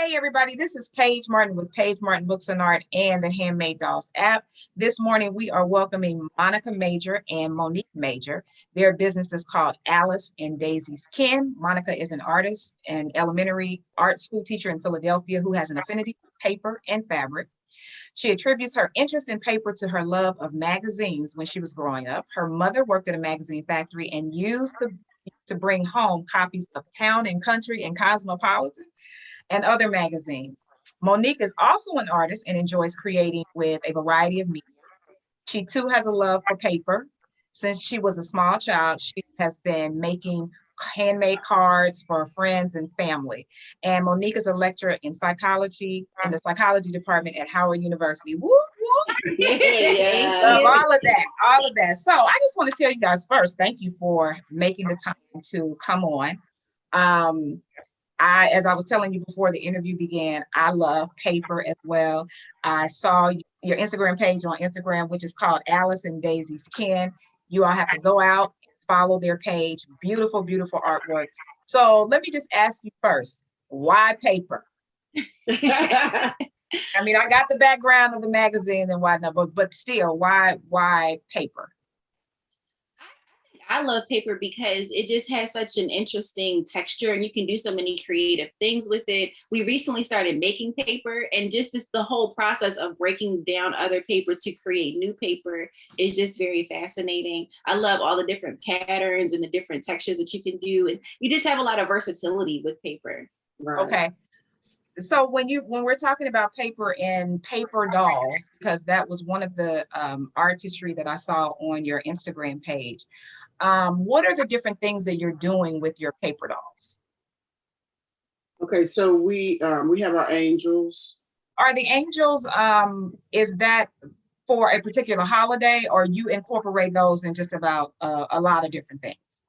Hey everybody, this is Paige Martin with Paige Martin Books and Art and the Handmade Dolls app. This morning we are welcoming Monica Major and Monique Major. Their business is called Alice and Daisy's Kin. Monica is an artist and elementary art school teacher in Philadelphia who has an affinity for paper and fabric. She attributes her interest in paper to her love of magazines when she was growing up. Her mother worked at a magazine factory and used to bring home copies of Town and Country and Cosmopolitan and other magazines. Monique is also an artist and enjoys creating with a variety of media. She too has a love for paper. Since she was a small child, she has been making handmade cards for friends and family. And Monique is a lecturer in psychology in the psychology department at Howard University. Woo, woo. Yeah. Love all of that. So I just want to tell you guys first, thank you for making the time to come on. As I was telling you before the interview began, I love paper as well. I saw your Instagram page on Instagram, which is called Alice and Daisy's Kin. You all have to go out and follow their page. Beautiful, beautiful artwork. So let me just ask you first, why paper? I mean, I got the background of the magazine and whatnot, but still, why paper? I love paper because it just has such an interesting texture and you can do so many creative things with it. We recently started making paper, and just the whole process of breaking down other paper to create new paper is just very fascinating. I love all the different patterns and the different textures that you can do. And you just have a lot of versatility with paper. Right. Okay. So when we're talking about paper and paper dolls, because that was one of the artistry that I saw on your Instagram page. What are the different things that you're doing with your paper dolls? Okay, so we have our angels. Are the angels, is that for a particular holiday, or you incorporate those in just about a lot of different things?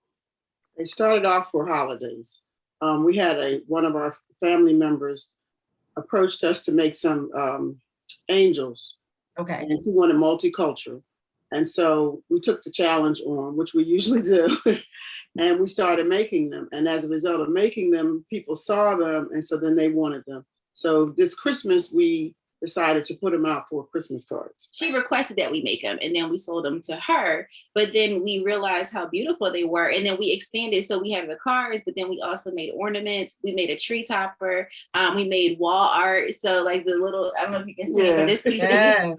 They started off for holidays. We had one of our family members approached us to make some angels. Okay. And he wanted multicultural. And so we took the challenge on, which we usually do, and we started making them. And as a result of making them, people saw them, and so then they wanted them. So this Christmas, we decided to put them out for Christmas cards. She requested that we make them, and then we sold them to her. But then we realized how beautiful they were, and then we expanded. So we have the cards, but then we also made ornaments. We made a tree topper. We made wall art. So like the little, I don't know if you can see it, but this piece yes.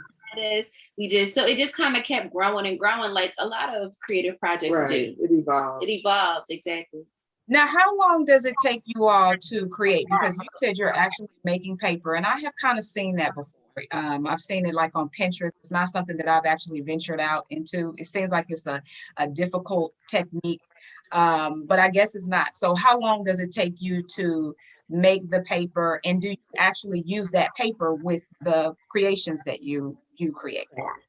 So it just kind of kept growing and growing, like a lot of creative projects do. It evolves. It evolves, exactly. Now, how long does it take you all to create? Because you said you're actually making paper, and I have kind of seen that before. I've seen it like on Pinterest. It's not something that I've actually ventured out into. It seems like it's a difficult technique, but I guess it's not. So how long does it take you to make the paper, and do you actually use that paper with the creations that you create?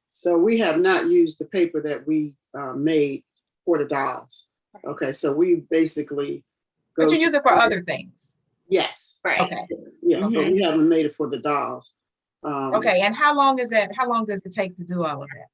So we have not used the paper that we made for the dolls. Okay, so we basically but you use it for other things. Yes. Right. Okay. Yeah, but we haven't made it for the dolls. Okay, and how long does it take to do all of that?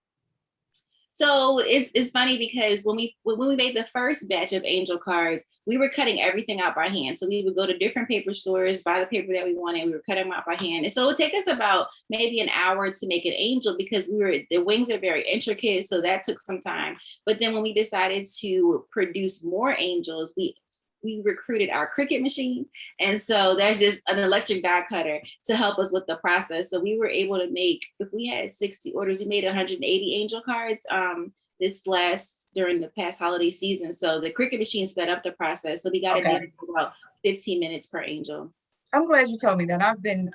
So it's funny because when we made the first batch of angel cards, we were cutting everything out by hand. So we would go to different paper stores, buy the paper that we wanted. We were cutting them out by hand. And so it would take us about maybe an hour to make an angel because the wings are very intricate. So that took some time. But then when we decided to produce more angels, we recruited our Cricut machine. And so that's just an electric die cutter to help us with the process. So we were able to make, if we had 60 orders, we made 180 angel cards during the past holiday season. So the Cricut machine sped up the process. So we got it done in about 15 minutes per angel. I'm glad you told me that. I've been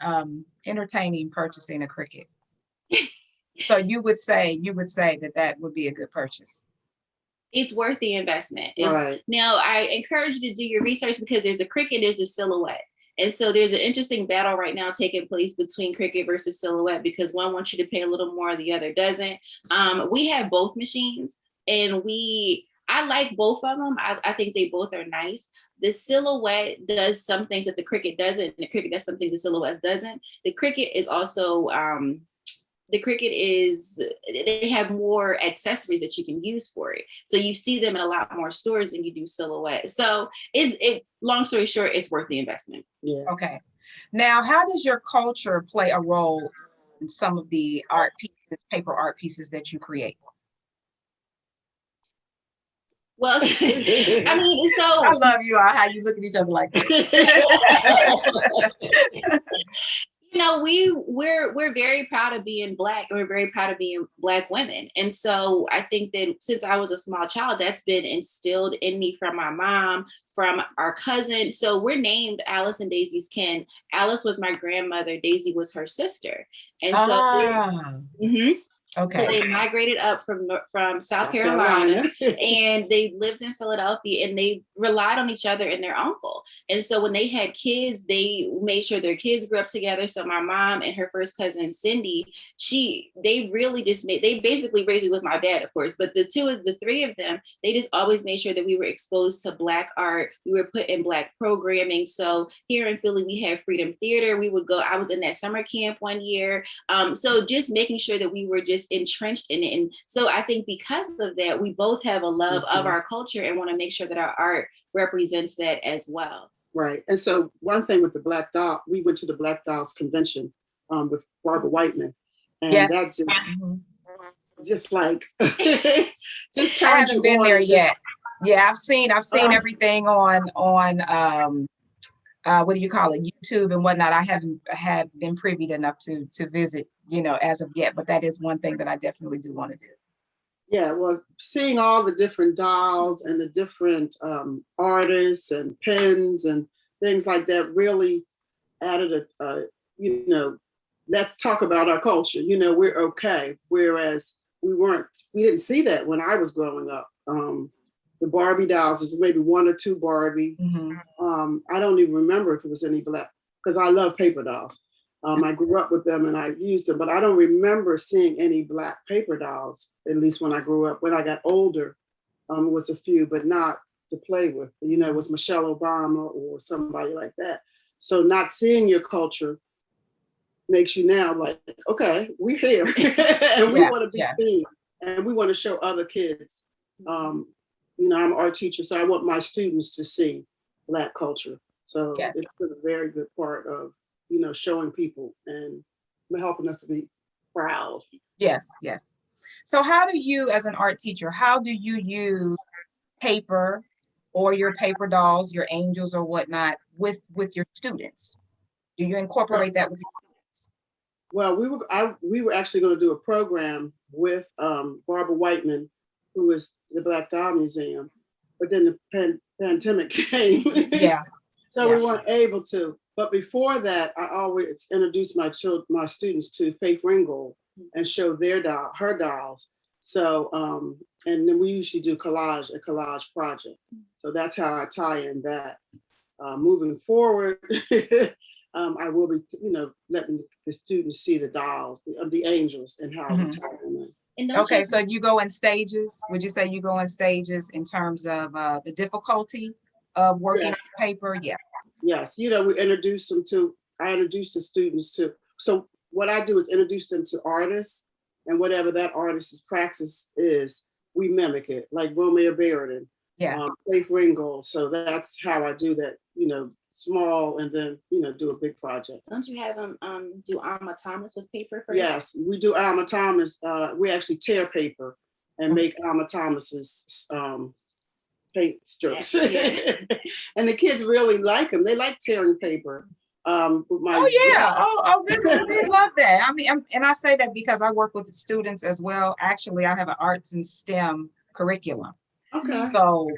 entertaining purchasing a Cricut. So you would say that would be a good purchase. It's worth the investment. Right. Now, I encourage you to do your research because there's a Cricut, there's a Silhouette. And so there's an interesting battle right now taking place between Cricut versus Silhouette because one wants you to pay a little more, the other doesn't. We have both machines, and I like both of them. I think they both are nice. The Silhouette does some things that the Cricut doesn't, and the Cricut does some things the Silhouette doesn't. The Cricut is also they have more accessories that you can use for it. So you see them in a lot more stores than you do Silhouette. So long story short, it's worth the investment. Yeah. Okay. Now, how does your culture play a role in some of the art pieces, paper art pieces that you create? Well, I mean, I so love you all, how you look at each other like that. you know, we're very proud of being Black, and we're very proud of being Black women. And so I think that since I was a small child, that's been instilled in me from my mom, from our cousin. So we're named Alice and Daisy's kin. Alice was my grandmother, Daisy was her sister. And so Ah, mhm. So okay. they migrated up from South Carolina, and they lived in Philadelphia, and they relied on each other and their uncle. And so when they had kids, they made sure their kids grew up together. So my mom and her first cousin Cindy, they really just they basically raised me with my dad, of course, but the three of them, they just always made sure that we were exposed to Black art. We were put in Black programming. So here in Philly, we had Freedom Theater. We would go. I was in that summer camp one year. So just making sure that we were just entrenched in it. And so I think because of that, we both have a love of our culture and want to make sure that our art represents that as well. Right. And so one thing with the Black Doll, we went to the Black Dolls convention with Barbara Whiteman. And Yes. that just like just I turned haven't you been on there and yet. Yeah, I've seen everything on what do you call it, YouTube and whatnot. I haven't been privy enough to visit, as of yet, but that is one thing that I definitely do want to do. Yeah, well, seeing all the different dolls and the different artists and pens and things like that really added let's talk about our culture. We're okay. Whereas we didn't see that when I was growing up. The Barbie dolls is maybe one or two Barbie. Mm-hmm. I don't even remember if it was any Black, because I love paper dolls. I grew up with them and I used them, but I don't remember seeing any Black paper dolls, at least when I grew up. When I got older, it was a few, but not to play with. It was Michelle Obama or somebody like that. So not seeing your culture makes you now like, okay, we're here and we want to be seen and we want to show other kids. I'm an art teacher, so I want my students to see Black culture. So it's been a very good part of, showing people and helping us to be proud. Yes. So how do you, as an art teacher, how do you use paper or your paper dolls, your angels or whatnot with your students? Do you incorporate that with your students? Well, we were actually going to do a program with Barbara Whiteman, who is the Black Doll Museum, but then the pandemic came. So we weren't able to. But before that, I always introduced my students to Faith Ringgold and show her dolls. So, and then we usually do a collage project. So that's how I tie in that. Moving forward, I will be, letting the students see the dolls, the angels, and how we tie them in. Okay, so you go in stages. Would you say you go in stages in terms of the difficulty of working with paper? Yeah. Yes, I introduce the students to, so what I do is introduce them to artists, and whatever that artist's practice is, we mimic it, like Romeo Barrett and Faith Ringgold. So that's how I do that, small, and then, do a big project. Don't you have them do Alma Thomas with paper first? Yes, we do Alma Thomas. We actually tear paper and make Alma Thomas's paint strips. And the kids really like them. They like tearing paper. They love that. I mean, and I say that because I work with the students as well. Actually, I have an arts and STEM curriculum. Okay. So,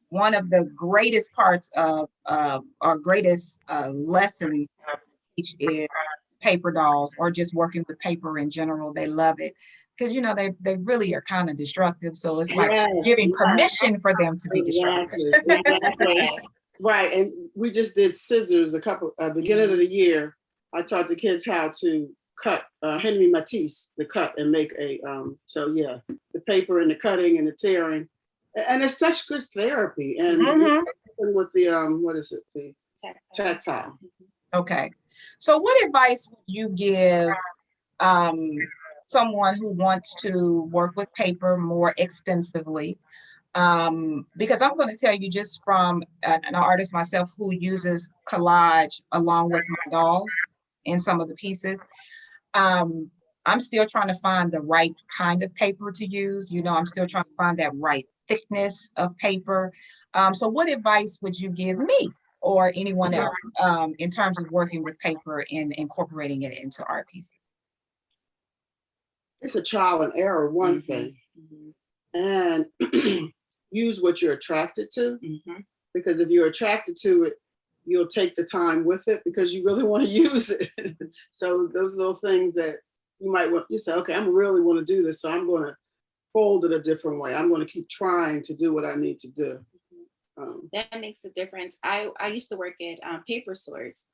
one of the greatest parts of our greatest lessons each is paper dolls, or just working with paper in general. They love it because they really are kind of destructive. So it's like giving permission for them to be destructive. Right. And we just did scissors beginning of the year. I taught the kids how to cut Henry Matisse, the cut, and make the paper and the cutting and the tearing. And it's such good therapy. And with the what is it? The tactile. Okay. So what advice would you give someone who wants to work with paper more extensively? Because I'm going to tell you just from an artist myself who uses collage along with my dolls in some of the pieces. Um, I'm still trying to find the right kind of paper to use. I'm still trying to find that right thickness of paper. So what advice would you give me or anyone else in terms of working with paper and incorporating it into art pieces? It's a trial and error, one thing. And use what you're attracted to. Because if you're attracted to it, you'll take the time with it because you really want to use it. So those little things that you say, okay, I'm really want to do this. So I'm going to fold it a different way. I'm going to keep trying to do what I need to do. That makes a difference. I used to work at paper stores,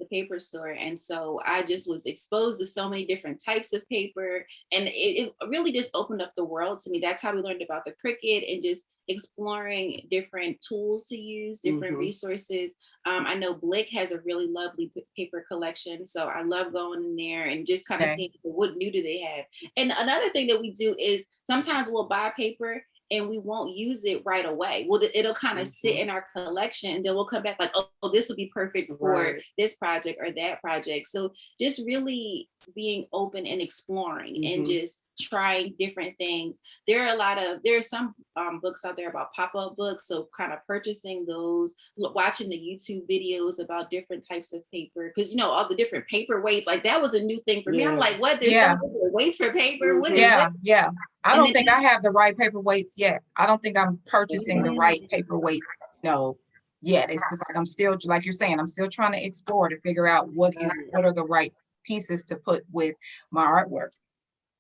the paper store, and so I just was exposed to so many different types of paper, and it really just opened up the world to me. That's how we learned about the Cricut and just exploring different tools to use, different resources. I know Blick has a really lovely paper collection, so I love going in there and just kind of seeing what new do they have. And another thing that we do is sometimes we'll buy paper and we won't use it right away. Well, it'll kind of sit in our collection, and then we'll come back like, oh, this would be perfect for this project or that project. So just really being open and exploring and just trying different things. There are some books out there about pop-up books. So kind of purchasing those, watching the YouTube videos about different types of paper. Because, all the different paper weights, like that was a new thing for me. I'm like, what? There's so many different weights for paper? What is that? Yeah. I don't think I have the right paper weights yet. I don't think I'm purchasing the right paper weights. No, yet. It's just like I'm still, like you're saying, I'm still trying to explore to figure out what are the right pieces to put with my artwork.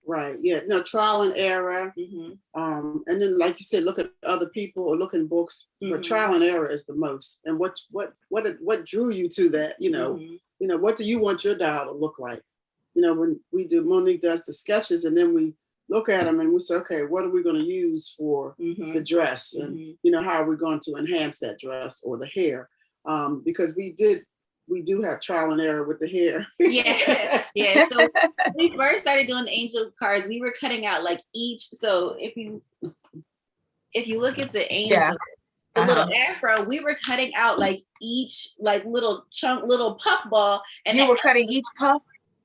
Right. Yeah. No, trial and error. And then, like you said, look at other people or look in books. But trial and error is the most. And what drew you to that? What do you want your doll to look like? When Monique does the sketches, and then we look at them and we say, okay, what are we going to use for the dress? And how are we going to enhance that dress or the hair? Because we do have trial and error with the hair. Yeah. So when we first started doing the angel cards, we were cutting out like each. So if you look at the angel, the little afro, we were cutting out like each like little chunk, little puff ball. And you were cutting each puff?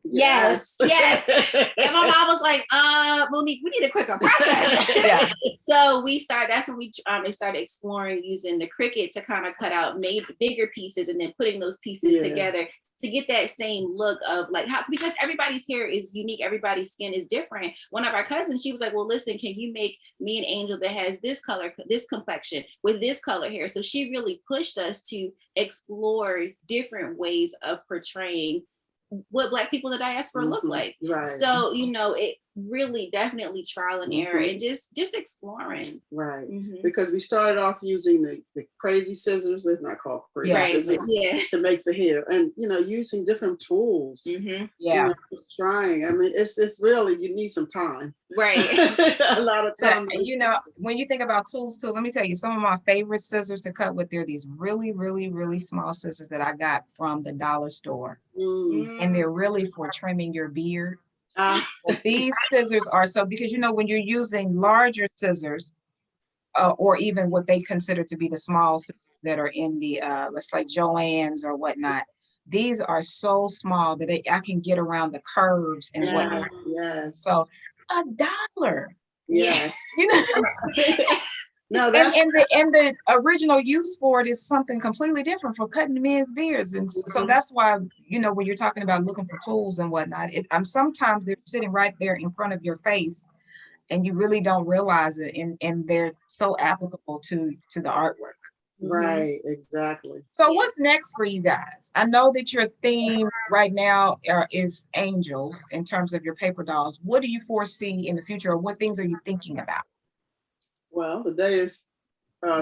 Yes. And my mom was like, Monique, we need a quicker process. So that's when we started exploring using the Cricut to kind of cut out bigger pieces and then putting those pieces together to get that same look of like because everybody's hair is unique, everybody's skin is different. One of our cousins, she was like, well, listen, can you make me an angel that has this color, this complexion with this color hair? So she really pushed us to explore different ways of portraying what Black people in the diaspora look like. Right. So, it really definitely trial and error and just exploring. Right. Because we started off using the crazy scissors. It's not called crazy scissors to make the hair, and using different tools. Just trying. I mean, it's really, you need some time. Right. A lot of time. When you think about tools too, let me tell you, some of my favorite scissors to cut with, they're these really, really, really small scissors that I got from the dollar store. And they're really for trimming your beard. But these scissors are because when you're using larger scissors, or even what they consider to be the small scissors that are in the let's like Joann's or whatnot, these are so small that I can get around the curves and whatnot. So $1. Yes. No, that's and the original use for it is something completely different for cutting men's beards, and so that's why when you're talking about looking for tools and whatnot, sometimes they're sitting right there in front of your face, and you really don't realize it, and they're so applicable to the artwork. Right, exactly. So what's next for you guys? I know that your theme right now is angels in terms of your paper dolls. What do you foresee in the future, or what things are you thinking about? Well, the day is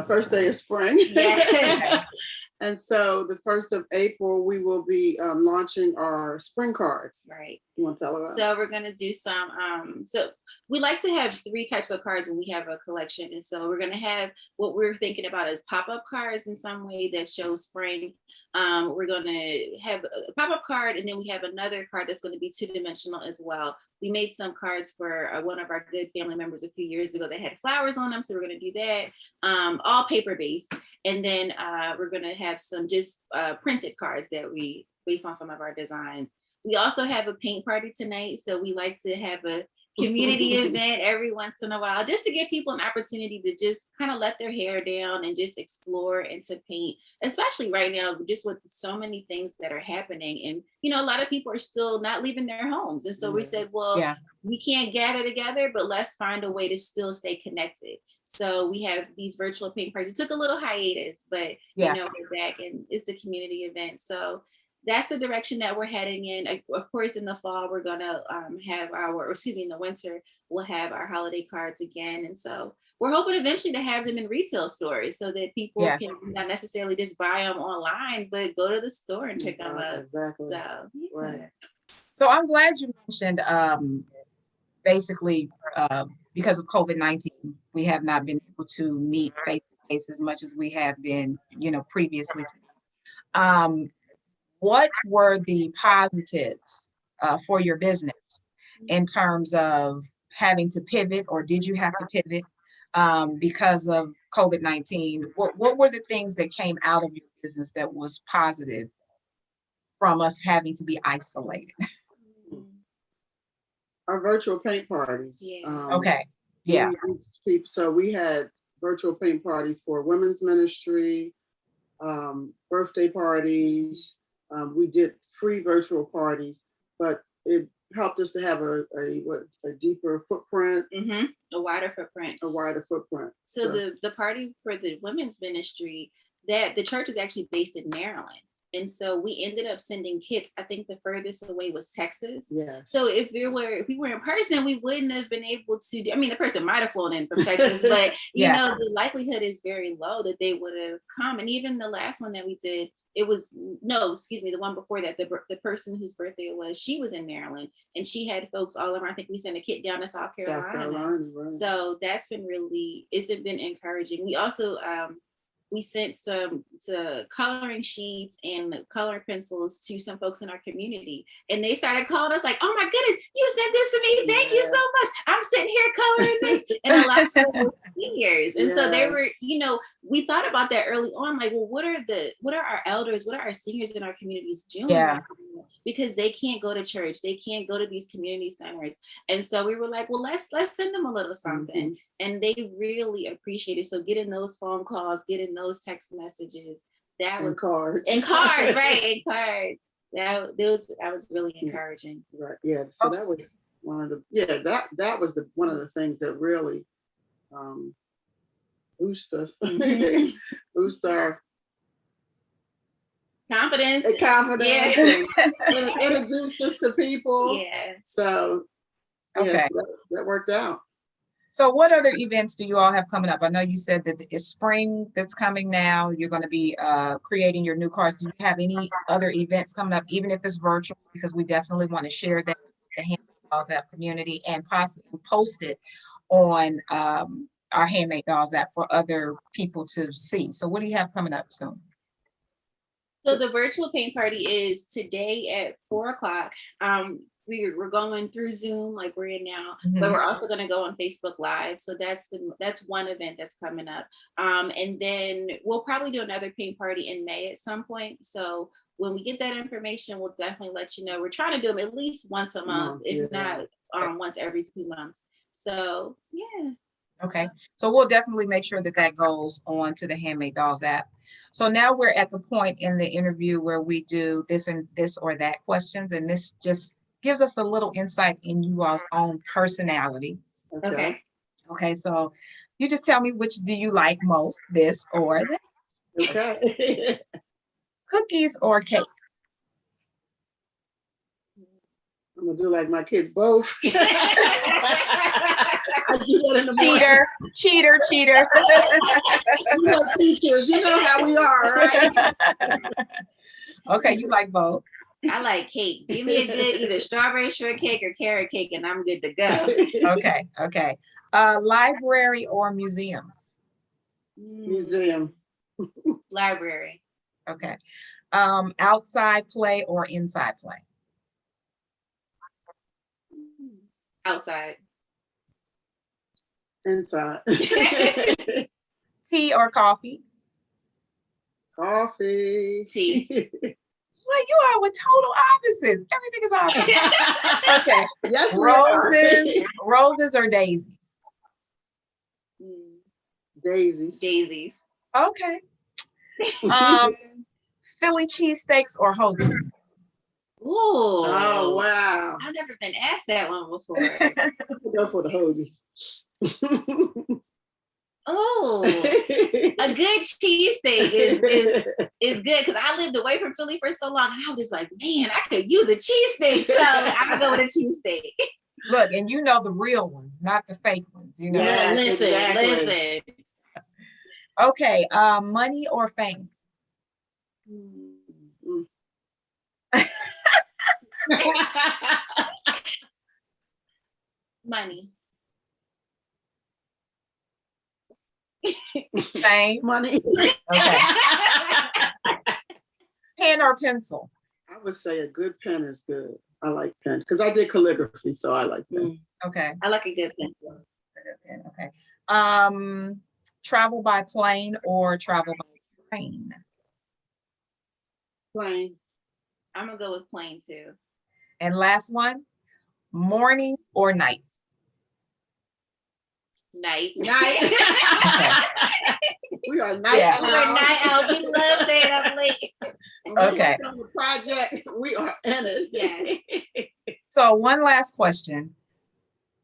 first day of spring. And so the 1st of April, we will be launching our spring cards. Right. You want to tell about? So we're going to do some, so we like to have 3 types of cards when we have a collection. And so we're going to have what we're thinking about as pop-up cards in some way that show spring. We're going to have a pop-up card, and then we have another card that's going to be two-dimensional as well. We made some cards for one of our good family members a few years ago that had flowers on them, so we're going to do that. All paper-based, and then we're going to have some just printed cards that we based on some of our designs. We also have a paint party tonight, so we like to have a community event every once in a while, just to give people an opportunity to just kind of let their hair down and just explore and to paint, especially right now, just with so many things that are happening. And, you know, a lot of people are still not leaving their homes. And so we said, well, we can't gather together, but let's find a way to still stay connected. So we have these virtual paint parties. It took a little hiatus, but, you know, we're back and it's the community event. So that's the direction that we're heading in. Of course, in the fall, we're gonna have in the winter, we'll have our holiday cards again. And so we're hoping eventually to have them in retail stores so that people can not necessarily just buy them online, but go to the store and pick them up. Exactly. So, Right. So I'm glad you mentioned basically because of COVID-19, we have not been able to meet face to face as much as we have been, you know, previously. What were the positives for your business in terms of having to pivot, or did you have to pivot because of COVID-19? What were the things that came out of your business that was positive from us having to be isolated? Our virtual paint parties. Okay. Yeah. So we had virtual paint parties for women's ministry, birthday parties. We did free virtual parties, but it helped us to have a deeper footprint. A wider footprint. A wider footprint. So the party for the women's ministry, that the church is actually based in Maryland. And so we ended up sending kits. I think the furthest away was Texas. Yeah. So if we were in person, we wouldn't have been able to. I mean, the person might have flown in from Texas, but you know, the likelihood is very low that they would have come. And even the last one that we did, the one before that, the person whose birthday it was, she was in Maryland and she had folks all around. I think we sent a kit down to South Carolina. Right. So it's been encouraging. We also we sent some coloring sheets and coloring pencils to some folks in our community. And they started calling us like, oh my goodness, you sent this to me. Thank you so much. I'm sitting here coloring this. And a lot of them were seniors. And so they were, you know, we thought about that early on, like, well, what are our elders, what are our seniors in our communities doing? Yeah. Because they can't go to church, they can't go to these community centers. And so we were like, well, let's send them a little something. And they really appreciate it. So getting those phone calls, getting those text messages, that cards, right? And cards. That was really encouraging. Right. Yeah. So that was one of the that was one of the things that really boost us, boost our confidence, and introduced us to people. Yeah. So okay, so that worked out. So what other events do you all have coming up? I know you said that it's spring that's coming now. You're going to be creating your new cards. Do you have any other events coming up, even if it's virtual? Because we definitely want to share that with the Handmade Dolls App community and possibly post it on our Handmade Dolls App for other people to see. So what do you have coming up soon? So the virtual paint party is today at 4:00. We're going through Zoom like we're in now, but we're also going to go on Facebook Live. So that's one event that's coming up. And then we'll probably do another paint party in May at some point. So when we get that information, we'll definitely let you know. We're trying to do them at least once a month, if not once every 2 months. So yeah. Okay, so we'll definitely make sure that goes on to the Handmade Dolls app. So now we're at the point in the interview where we do this and this or that questions, and this just gives us a little insight in you all's own personality. Okay, so you just tell me, which do you like most, this or that? Okay. Cookies or cake? I'm gonna do like my kids both. I do that in the morning. Cheater. You know, teachers, you know how we are, right? Okay, you like both. I like cake. Give me a good either strawberry shortcake or carrot cake, and I'm good to go. Okay. Library or museums? Museum. Library. Okay. Outside play or inside play? Outside. Inside. Tea or coffee? Coffee. Tea. Well, you are with total opposites. Everything is opposite. Okay. Yes, Roses or daisies? Daisies. Daisies. Okay. Philly cheesesteaks or hoagies? Ooh. Oh, wow. I've never been asked that one before. Go for the hoagie. Oh, a good cheesesteak is good because I lived away from Philly for so long, and I was like, man, I could use a cheesesteak, so I'm gonna go with a cheesesteak. Look, and you know the real ones, not the fake ones. You know. Yeah, listen. Okay, money or fame? Money. Fame. Money. Okay. Pen or pencil? I would say a good pen is good. I like pen because I did calligraphy, so I like pen. Okay. I like a good pencil. Okay. Travel by plane or travel by train? Plane. I'm gonna go with plane too. And last one, morning or night? Night. We are night Yeah. owls. We're night owls. We love staying up late. Okay. On the project, we are in it. Yes. So one last question.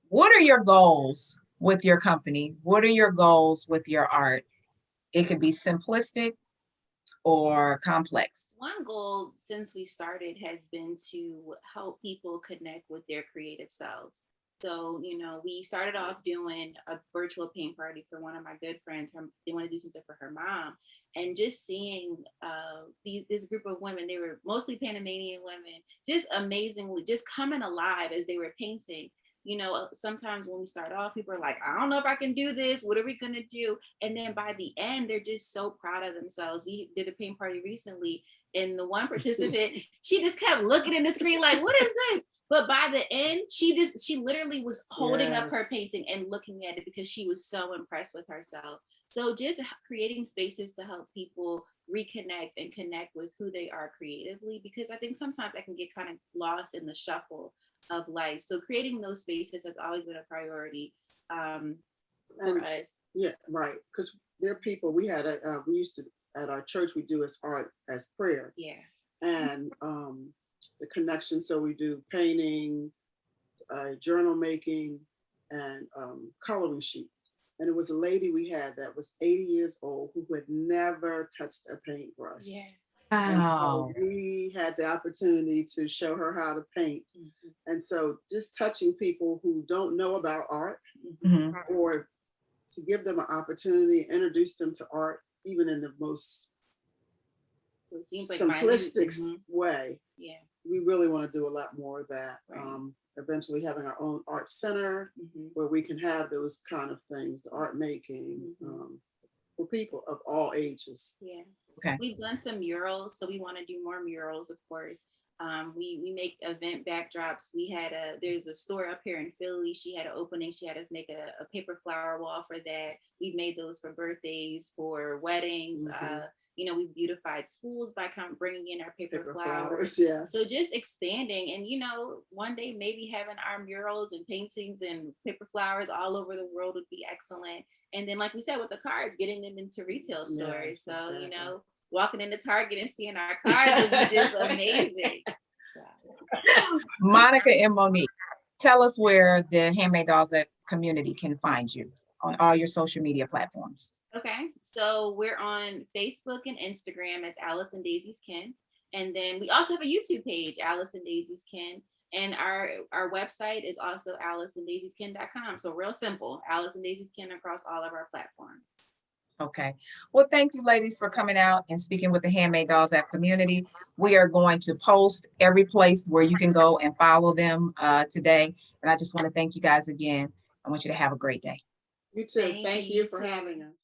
What are your goals with your company? What are your goals with your art? It could be simplistic or complex. One goal since we started has been to help people connect with their creative selves. So, we started off doing a virtual paint party for one of my good friends. They want to do something for her mom. And just seeing this group of women, they were mostly Panamanian women, just amazingly, just coming alive as they were painting. Sometimes when we start off, people are like, I don't know if I can do this. What are we going to do? And then by the end, they're just so proud of themselves. We did a paint party recently, and the one participant, she just kept looking at the screen like, what is this? But by the end, she literally was holding up her painting and looking at it because she was so impressed with herself. So just creating spaces to help people reconnect and connect with who they are creatively, because I think sometimes I can get kind of lost in the shuffle of life. So creating those spaces has always been a priority for us. Yeah, right. Because there are people we used to at our church, we do as art as prayer. Yeah. And the connection. So we do painting, journal making, and coloring sheets. And it was a lady we had that was 80 years old who had never touched a paintbrush. Yeah. Wow. So we had the opportunity to show her how to paint. Mm-hmm. And so just touching people who don't know about art, or to give them an opportunity, introduce them to art, even in the most simplistic way. Yeah. We really want to do a lot more of that. Right. Eventually having our own art center where we can have those kind of things, the art making for people of all ages. Yeah. Okay. We've done some murals, so we want to do more murals, of course. We make event backdrops. There's a store up here in Philly. She had an opening. She had us make a paper flower wall for that. We've made those for birthdays, for weddings. We beautified schools by bringing in our paper flowers. Yes. So just expanding, and one day maybe having our murals and paintings and paper flowers all over the world would be excellent. And then, like we said, with the cards, getting them into retail stores. So exactly. Walking into Target and seeing our cards would be just amazing. Monica and Monique, tell us where the Handmade Dolls App community can find you on all your social media platforms. Okay, so we're on Facebook and Instagram as Alice and Daisy's Kin. And then we also have a YouTube page, Alice and Daisy's Kin. And our website is also aliceanddaisyskin.com. So real simple, Alice and Daisy's Kin across all of our platforms. Okay. Well, thank you, ladies, for coming out and speaking with the Handmade Dolls App community. We are going to post every place where you can go and follow them today. And I just want to thank you guys again. I want you to have a great day. You too. Thank you for having us.